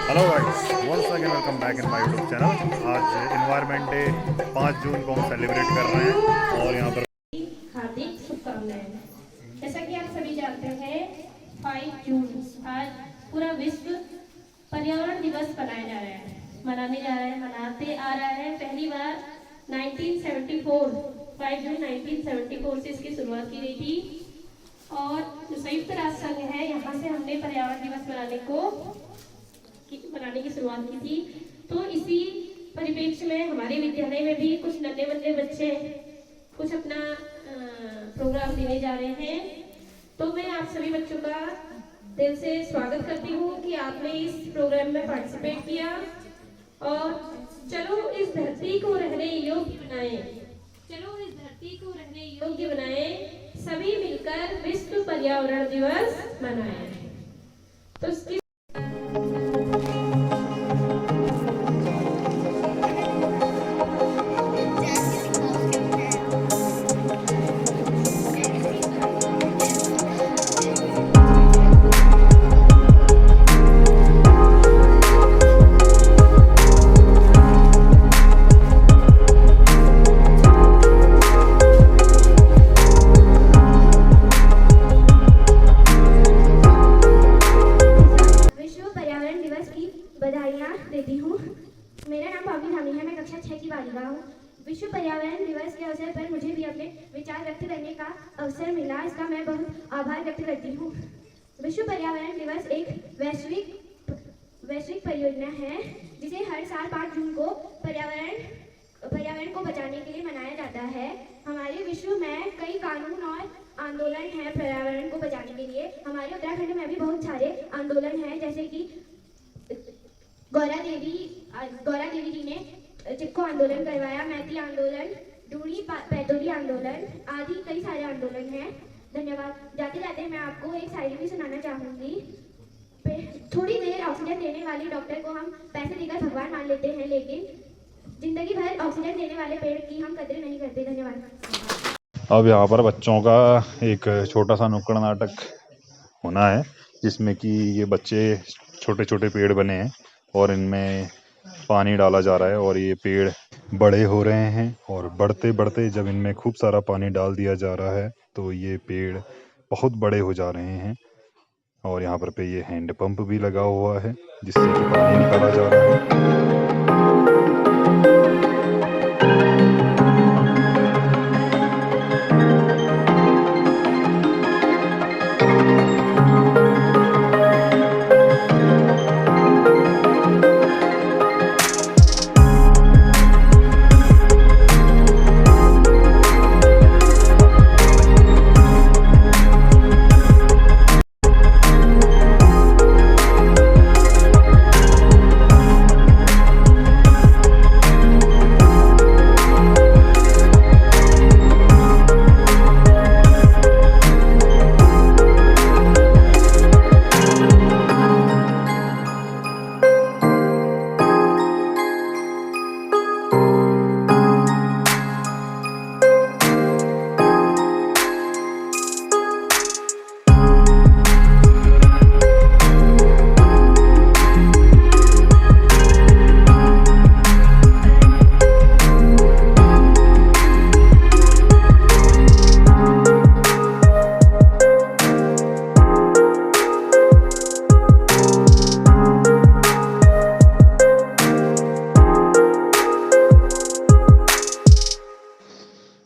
Hello guys, once again welcome back in my YouTube channel. आज environment day 5 जून को हम सेलिब्रेट कर रहे हैं और यहाँ पर हार्दिक शुभकामनाएं। जैसा कि आप सभी जानते हैं 5 जून आज पूरा विश्व पर्यावरण दिवस मनाने जा रहा है, मनाते आ रहा है। पहली बार 1974 5 जून 1974 से इसकी शुरुआत की गई थी और जो संयुक्त राष्ट्र संघ है यहाँ से हमने पर्यावरण दिवस मनाने की शुरुआत की थी। तो इसी परिप्रेक्ष्य में हमारे विद्यालय में भी कुछ नन्हे बन्ने बच्चे कुछ अपना प्रोग्राम देने जा रहे हैं। तो मैं आप सभी बच्चों का दिल से स्वागत करती हूँ कि आपने इस प्रोग्राम में पार्टिसिपेट किया और चलो इस धरती को रहने योग्य बनाएं, सभी मिलकर विश्व पर्यावरण दिवस मनाएं। तो इसकी बधाइयाँ देती हूँ। मेरा नाम पावनी धामी है, मैं कक्षा 6 की बालिका हूँ। विश्व पर्यावरण दिवस के अवसर पर मुझे भी अपने विचार व्यक्त करने का अवसर मिला, इसका मैं बहुत आभार व्यक्त करती हूँ। विश्व पर्यावरण दिवस एक वैश्विक परियोजना है जिसे हर साल 5 जून को पर्यावरण को बचाने के लिए मनाया जाता है। हमारे विश्व में कई कानून और आंदोलन हैं पर्यावरण को बचाने के लिए। हमारे उत्तराखंड में भी बहुत सारे आंदोलन हैं, जैसे कि गौरा देवी जी ने चिपको आंदोलन करवाया, मैती आंदोलन, डूड़ी पैदोली आंदोलन आदि कई सारे आंदोलन हैं। धन्यवाद। जाते जाते मैं आपको एक शायरी भी सुनाना चाहूँगी। थोड़ी देर ऑक्सीजन देने वाली डॉक्टर को हम पैसे देकर भगवान मान लेते हैं, लेकिन जिंदगी भर ऑक्सीजन देने वाले पेड़ की हम कदर नहीं करते। धन्यवाद। अब यहाँ पर बच्चों का एक छोटा सा नुक्कड़ नाटक होना है जिसमें कि ये बच्चे छोटे छोटे पेड़ बने हैं और इनमें पानी डाला जा रहा है और ये पेड़ बड़े हो रहे हैं और बढ़ते बढ़ते जब इनमें खूब सारा पानी डाल दिया जा रहा है तो ये पेड़ बहुत बड़े हो जा रहे हैं। और यहाँ पर पे ये हैंड पंप भी लगा हुआ है जिससे कि पानी निकाला जा रहा है।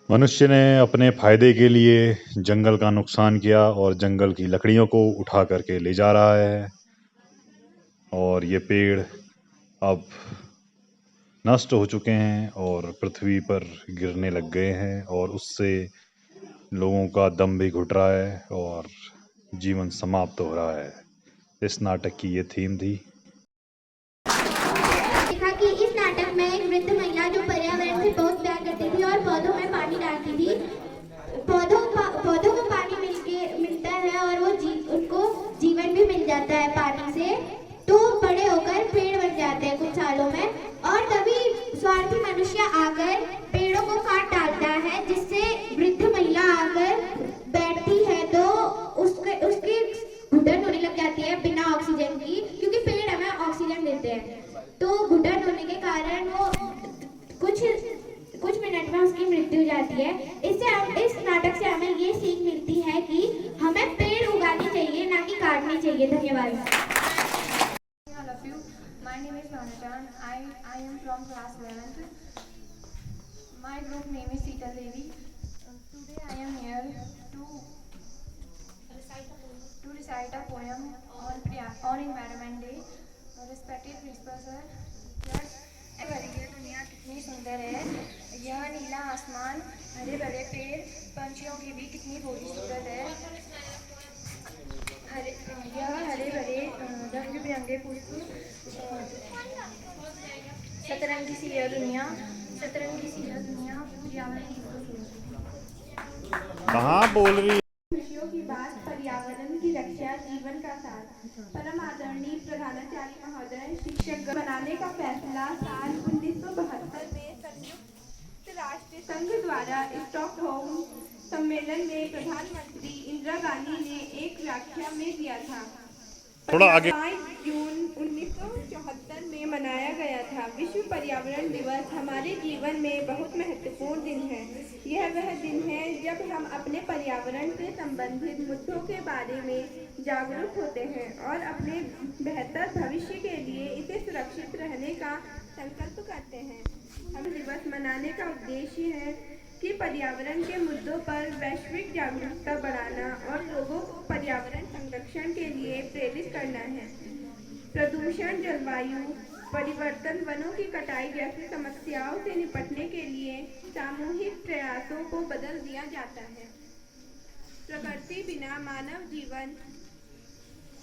मनुष्य ने अपने फायदे के लिए जंगल का नुकसान किया और जंगल की लकड़ियों को उठा करके ले जा रहा है और ये पेड़ अब नष्ट हो चुके हैं और पृथ्वी पर गिरने लग गए हैं और उससे लोगों का दम भी घुट रहा है और जीवन समाप्त हो रहा है। इस नाटक की ये थीम थी। देखा कि इस नाटक में एक वृद्ध महिला जो पर्यावरण से बहुत प्यार करती थी और पौधों में पानी डालती थी, पौधों को पानी मिलता है और वो उनको जीवन भी मिल जाता है पानी से, तो बड़े होकर पेड़ बन जाते हैं कुछ सालों में। और तभी स्वार्थी मनुष्य आकर पेड़ों को काट डालता है, जिससे वृद्ध महिला आकर बैठती है तो उसके घुटन होने लग जाती है बिना ऑक्सीजन की, क्योंकि पेड़ हमें ऑक्सीजन देते हैं। होते हैं, तो घुटन होने के कारण वो कुछ मिनट में उसकी मृत्यु हो जाती है। इस नाटक से हमें ये सीख मिलती है कि हमें पेड़ उगाने चाहिए, ना कि काटने चाहिए। धन्यवाद। All of you. My name is Manatan. I am from class 11th. My group name is Sita Devi. Today I am here to recite a poem on Environment Day. Respected Principal Sir, ये दुनिया कितनी सुंदर है। यह नीला आसमान, हरे भरे पेड़, पंछियों की भी कितनी भोली सूरत है। यह हरे भरे रंग बिरंगे पुष्प, सतरंगी सी यह दुनिया पर्यावरण की खूबसूरती। कहाँ बोल रही खुशियों की बात, पर्यावरण की रक्षा जीवन का साथ। परम आदरणीय प्रधानाचार्य महोदय, शिक्षक बनाने का फैसला साल 1972 में संयुक्त राष्ट्र संघ द्वारा स्टॉकहोम सम्मेलन में प्रधानमंत्री इंदिरा गांधी ने एक व्याख्या में दिया था। थोड़ा आगे। 5 जून 1974 में मनाया गया था। विश्व पर्यावरण दिवस हमारे जीवन में बहुत महत्वपूर्ण दिन है। यह वह दिन है जब हम अपने पर्यावरण से संबंधित मुद्दों के बारे में जागरूक होते हैं और अपने बेहतर भविष्य के लिए इसे सुरक्षित रहने का संकल्प करते हैं। हम दिवस मनाने का उद्देश्य है कि पर्यावरण के मुद्दों पर वैश्विक जागरूकता बढ़ाना और लोगों को पर्यावरण संरक्षण के लिए प्रेरित करना है। प्रदूषण, जलवायु परिवर्तन, वनों की कटाई जैसी समस्याओं से निपटने के लिए सामूहिक प्रयासों को बदल दिया जाता है। प्रकृति बिना मानव जीवन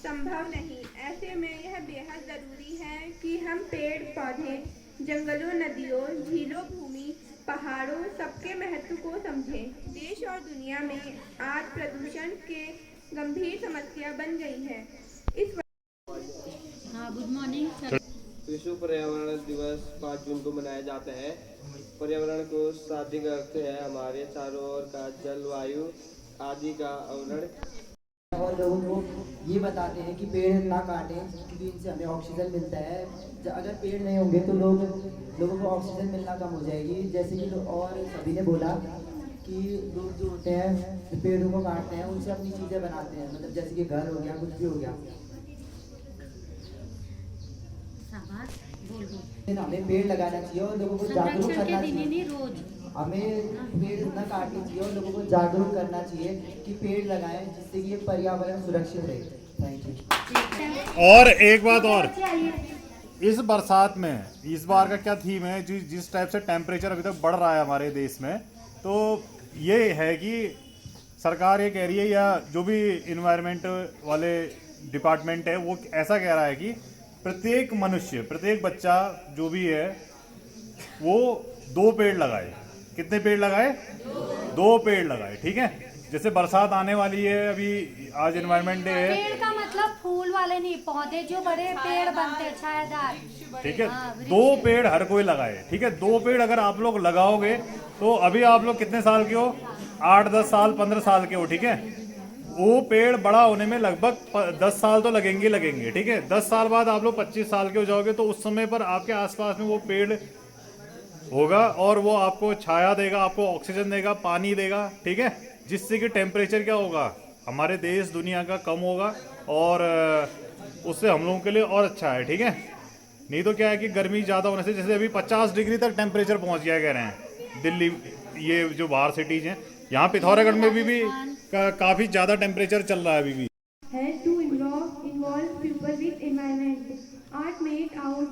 संभव नहीं। ऐसे में यह बेहद जरूरी है कि हम पेड़ पौधे, जंगलों, नदियों, झीलों, भूमि, पहाड़ों सबके महत्व को समझें। देश और दुनिया में आज प्रदूषण के गंभीर समस्या बन गई है। Good morning. विश्व पर्यावरण दिवस 5 जून को मनाया जाता है। पर्यावरण को शाब्दिक अर्थ है हमारे चारों ओर का जलवायु आदि का आवरण। और लोगों को ये बताते हैं कि पेड़ ना काटें क्योंकि इनसे हमें ऑक्सीजन मिलता है। अगर पेड़ नहीं होंगे तो लोगों को ऑक्सीजन मिलना कम हो जाएगी। जैसे कि और सभी ने बोला कि लोग जो होते हैं पेड़ों को काटते हैं, उनसे अपनी चीज़ें बनाते हैं, मतलब जैसे कि घर हो गया, कुछ भी हो गया। हमें पेड़ लगाना चाहिए और लोगों को जागरूक करना चाहिए। हमें पेड़ न काटनी चाहिए और लोगों को जागरूक करना चाहिए कि पेड़ लगाएं, जिससे कि ये पर्यावरण सुरक्षित रहे। Thank you. और एक बात और, इस बरसात में इस बार का क्या थीम है, जिस टाइप से टेम्परेचर अभी तक बढ़ रहा है हमारे देश में, तो ये है कि सरकार ये कह रही है या जो भी इन्वायरमेंट वाले डिपार्टमेंट है वो ऐसा कह रहा है कि प्रत्येक मनुष्य, प्रत्येक बच्चा जो भी है वो 2 पेड़ लगाए। कितने पेड़ लगाए? 2 पेड़ लगाए। ठीक है, जैसे बरसात आने वाली है, अभी आज एनवायरनमेंट डे है। पेड़ का मतलब फूल वाले नहीं, पौधे जो बड़े पेड़ बनते हैं छायादार। ठीक है, 2 पेड़ हर कोई लगाए। ठीक है, 2 पेड़ अगर आप लोग लगाओगे तो अभी आप लोग कितने साल के हो? 8, 10 साल, 15 साल के हो। ठीक है, वो पेड़ बड़ा होने में लगभग 10 साल तो लगेंगे। ठीक है, 10 साल बाद आप लोग 25 साल के हो जाओगे तो उस समय पर आपके आसपास में वो पेड़ होगा और वो आपको छाया देगा, आपको ऑक्सीजन देगा, पानी देगा। ठीक है, जिससे कि टेम्परेचर क्या होगा हमारे देश दुनिया का कम होगा और उससे हम लोगों के लिए और अच्छा है। ठीक है, नहीं तो क्या है कि गर्मी ज़्यादा होने से, जैसे अभी 50 डिग्री तक टेम्परेचर पहुंच गया कह रहे हैं दिल्ली, ये जो बाहर सिटीज़ हैं, यहाँ पिथौरागढ़ में भी काफ़ी ज़्यादा टेम्परेचर चल रहा है अभी भी। To involve people with environment. Art made out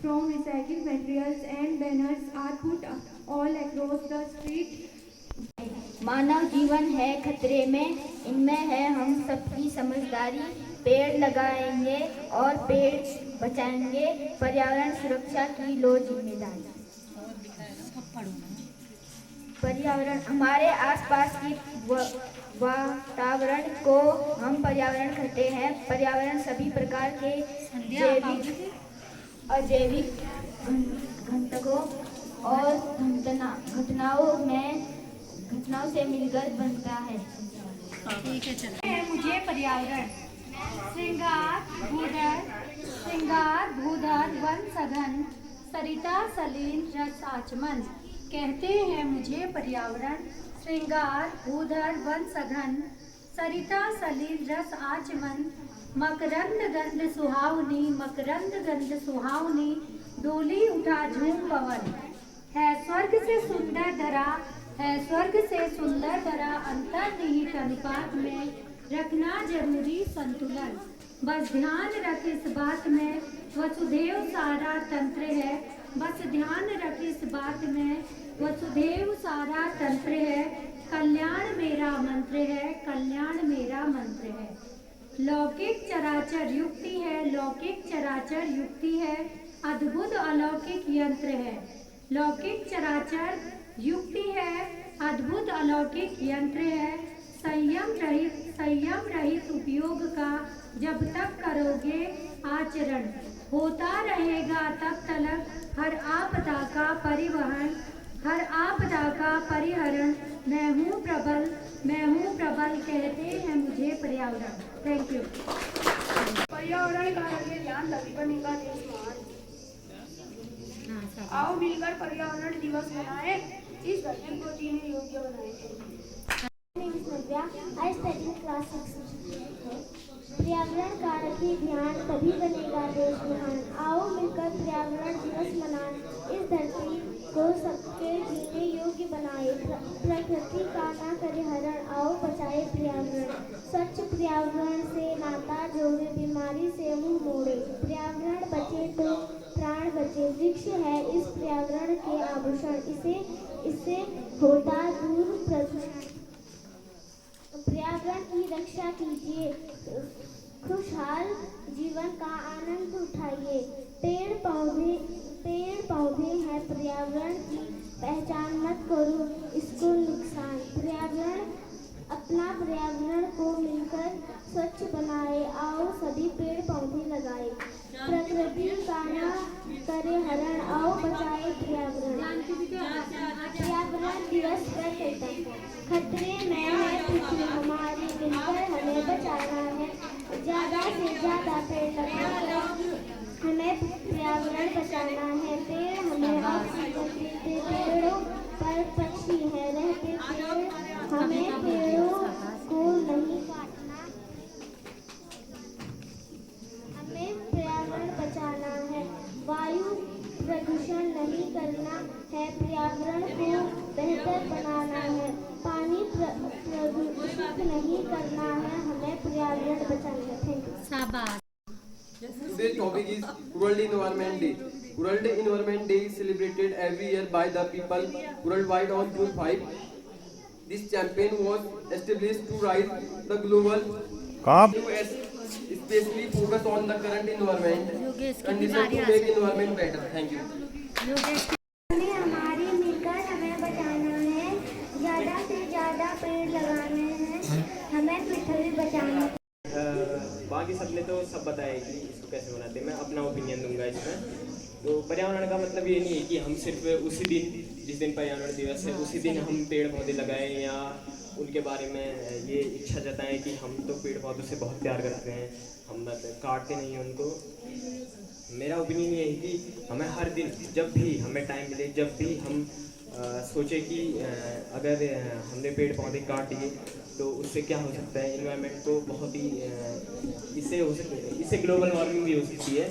from recycled materials and banners are put all across the street. मानव जीवन है खतरे में, इनमें है हम सबकी समझदारी। पेड़ लगाएंगे और पेड़ बचाएंगे, पर्यावरण सुरक्षा की लो जिम्मेदारी। पर्यावरण हमारे आसपास की वातावरण को हम पर्यावरण कहते हैं। पर्यावरण सभी प्रकार के जैविक, अजैविक घटकों और घटनाओं से मिलकर बनता है। ठीक है, चलो। मुझे पर्यावरण, श्रृंगार, भूधर, श्रृंगार भूधर वन सघन, सरिता सलील रस आचमन। कहते हैं मुझे पर्यावरण, श्रृंगार भूधर वन सघन, सरिता सलील रस आचमन। मकरंद गंध सुहावनी, मकरंद गंध सुहावनी, डोली उठा झूम पवन। है स्वर्ग से सुंदर धरा, है स्वर्ग से सुंदर धरा, अंतर्निहित अनुपात में रखना जरूरी संतुलन। बस ध्यान रख इस बात में, वसुधैव सारा तंत्र है। बस ध्यान रख इस बात में, वसुधैव सारा तंत्र है। कल्याण मेरा मंत्र है, कल्याण मेरा मंत्र है। लौकिक चराचर युक्ति है, लौकिक चराचर युक्ति है, अद्भुत अलौकिक यंत्र है। लौकिक चराचर युक्ति है, अद्भुत अलौकिक यंत्र है। संयम रहित उपयोग का जब तक करोगे आचरण, होता रहेगा तब तक हर आपदा का परिवहन, हर आपदा का परिहरण। मैं हूँ प्रबल, मैं हूँ प्रबल, कहते हैं मुझे पर्यावरण। Thank you. पर्यावरण का रखें ध्यान, तभी बनेगा देश महान। आओ मिलकर पर्यावरण दिवस मनाएं, इस धरती को जीने योग्य बनाएं। I study in class 6. पर्यावरण का रखें ध्यान, तभी बनेगा देश महान। आओ मिलकर पर्यावरण दिवस मनाएं, इस धरती को सबके जीने योग्य बनाए। प्रकृति का ना करे हरण, आओ बचाए पर्यावरण। स्वच्छ पर्यावरण से नाता जोड़े, बीमारी से मुंह मोड़े। पर्यावरण बचे तो प्राण बचे, वृक्ष है इस पर्यावरण के आभूषण, इससे होता दूर प्रदूषण। पर्यावरण की रक्षा कीजिए, खुशहाल जीवन का आनंद उठाइए। पेड़ पौधे हैं पर्यावरण की पहचान, मत करो इसको नुकसान। अपना पर्यावरण को मिलकर स्वच्छ बनाए, आओ सभी पेड़ पौधे लगाए। प्रकृति का न करे हरण, आओ बचाए पर्यावरण। पर्यावरण दिवस पर खतरे में है पृथ्वी हमारी, मिलकर हमें बचाना है। ज्यादा से ज्यादा पेड़ लगाना, हमें पर्यावरण बचाना है। पेड़ हमें ऑक्सीजन देते, पेड़ों पर पक्षी है रहते, पेड़ हमें पेड़ों को नहीं काटना, हमें पर्यावरण बचाना है। वायु प्रदूषण नहीं करना है, पर्यावरण को बेहतर बनाना है। पानी प्रदूषित नहीं करना है, हमें पर्यावरण बचाना है। Thank you. शाबाश। Today's topic is World Environment Day. World Environment Day is celebrated every year by the people worldwide on June 5. This campaign was established to raise the global awareness, especially focus on the current environment conditions to make environment better. Thank you. हमारी मिलकर हमें बचाना है, ज्यादा से ज्यादा पेड़ लगाने हैं, हमें पृथ्वी बचाना है। बाकी सबने तो सब बताया कि इसको कैसे बनाते हैं। मैं अपना ओपिनियन दूंगा इसमें। तो पर्यावरण का मतलब ये नहीं है कि हम सिर्फ उसी दिन, जिस दिन पर्यावरण दिवस है उसी दिन हम पेड़ पौधे लगाएं या उनके बारे में ये इच्छा जताएं कि हम तो पेड़ पौधों से बहुत प्यार करते हैं, हम काटते नहीं हैं उनको। मेरा ओपिनियन ये है कि हमें हर दिन जब भी हमें टाइम मिले, जब भी हम सोचे कि अगर हमने पेड़ पौधे काट दिए तो उससे क्या हो सकता है, एनवायरनमेंट को बहुत ही इससे ग्लोबल वार्मिंग भी हो सकती है,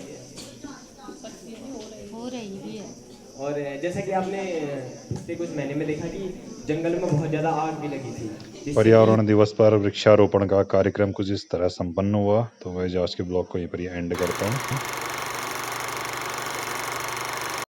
हो रही भी है। और जैसा कि आपने पिछले कुछ महीने में देखा कि जंगल में बहुत ज़्यादा आग भी लगी थी। पर्यावरण दिवस पर वृक्षारोपण का कार्यक्रम कुछ इस तरह संपन्न हुआ। तो वह आज के ब्लॉग को यहीं पर एंड करता हूँ।